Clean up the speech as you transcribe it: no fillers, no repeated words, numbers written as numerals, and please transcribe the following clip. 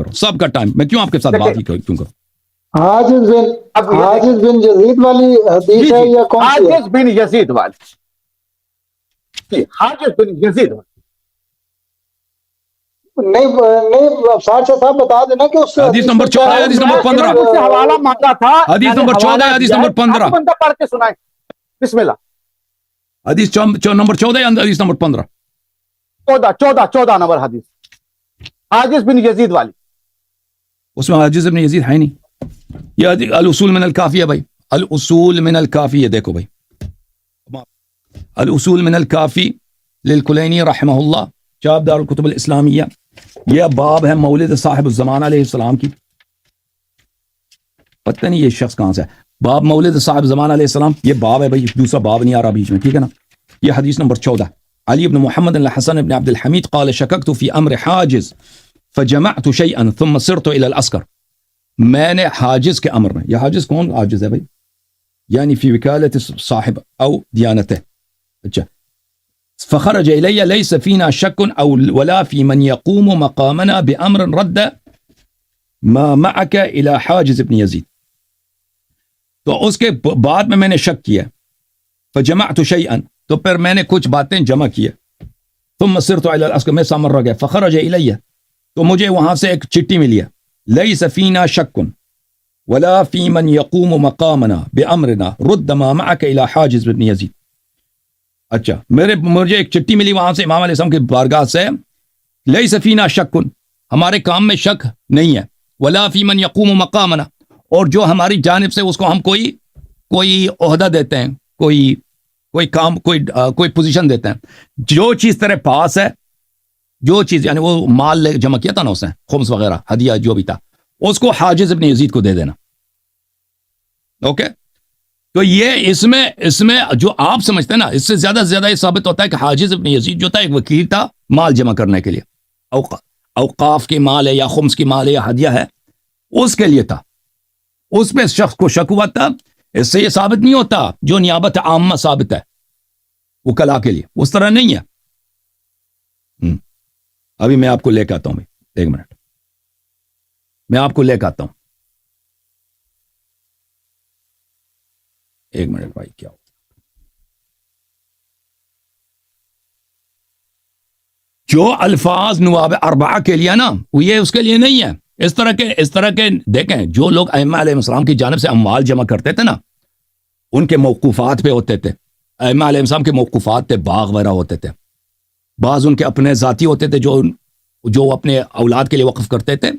کرو سب کا ٹائم. میں کیوں آپ کے ساتھ بات ہی کیوں کروں؟ حاجز بن یزید والی حدیث ہے یا کون سی ہے؟ حاجز بن یزید والی، حاجز بن یزید والی. نہیں افسار شاہ صاحب بتا دینا کہ اس حدیث نمبر 14 حدیث نمبر 15 انہوں نے مجھ سے حوالہ مانگا تھا، حدیث نمبر 14 حدیث نمبر 15 آپ بندہ پڑھ کے سنائیں. بسم اللہ. حدیث نمبر 14 حدیث نمبر 15 14 نمبر حدیث، حاجز بن یزید والی. اس میں حاجز ابن یزید ہے نہیں. یہ الاصول من الکافیہ بھائی، الاصول من الکافی. دیکھو بھائی، الاصول من الکافی للکلینی رحمہ اللہ، چاپ دار الکتب الاسلامیہ. یہ باب ہے مولد صاحب الزمان علیہ السلام کی. پتہ نہیں یہ شخص کہاں سے ہے. باب مولد صاحب زمان علیہ السلام، یہ باب ہے بھائی، دوسرا باب نہیں آ رہا بیچ میں، ٹھیک ہے نا. یہ حدیث نمبر 14. علی بن محمد الحسن بن عبد الحمید قال شککت فی امر حاجز فجمعت شیئا ثم صرت الى العسکر. میں نے حاجز کے امر میں، یہ حاجز کون حاجز ہے بھائی؟ یعنی فی وکالت صاحب او دیانته. اچھا، فخرج الی لیس فینا شک او ولا فی من یقوم مقامنا بامر رد ما معك الى حاجز ابن یزید. تو اس کے بعد میں نے شک کیا، فجمعت شیئا، تو پھر میں نے کچھ باتیں جمع کیے. ثم صرت الى العسکر، میں سامر رہ گیا. فخرج الی، تو مجھے وہاں سے ایک چٹھی ملی ہے. لیس فینا شک ولا فی من یقوم مقامنا بامرنا رد ما معك الى حاجز ابن یزید. اچھا، مجھے ایک چٹھی ملی وہاں سے امام علیہ السلام کی بارگاہ سے. لیس فینا شک، ہمارے کام میں شک نہیں ہے. ولا فی من یقوم مقامنا، اور جو ہماری جانب سے اس کو ہم کوئی عہدہ دیتے ہیں، کوئی کام، کوئی پوزیشن دیتے ہیں. جو چیز تیرے پاس ہے، جو چیز، یعنی وہ مال جمع کیا تھا نا اس نے، خمس وغیرہ ہدیہ جو بھی تھا، اس کو حاجز ابن یزید کو دے دینا. اوکے، تو یہ اس میں جو آپ سمجھتے ہیں نا، اس سے زیادہ یہ ثابت ہوتا ہے کہ حاجز ابن یزید جو تھا ایک وکیل تھا مال جمع کرنے کے لیے. اوقاف کی مال ہے یا خمس کی مال ہے یا ہدیہ ہے، اس کے لیے تھا. اس پہ شخص کو شک ہوا تھا. اس سے یہ ثابت نہیں ہوتا جو نیابت عامہ ثابت ہے وکلا کے لیے، اس طرح نہیں ہے. ابھی میں آپ کو لے کے آتا ہوں بھائی، ایک منٹ، میں آپ کو لے کے آتا ہوں. ایک منٹ بھائی، کیا ہو جو الفاظ نواب اربعہ کے لیے نا، وہ یہ اس کے لیے نہیں ہے. اس طرح کے دیکھیں، جو لوگ ائمہ علیہ السلام کی جانب سے اموال جمع کرتے تھے نا، ان کے موقوفات پہ ہوتے تھے. ائمہ علیہ السلام کے موقوفات تھے، باغ وغیرہ ہوتے تھے. بعض ان کے اپنے ذاتی ہوتے تھے جو اپنے اولاد کے لیے وقف کرتے تھے.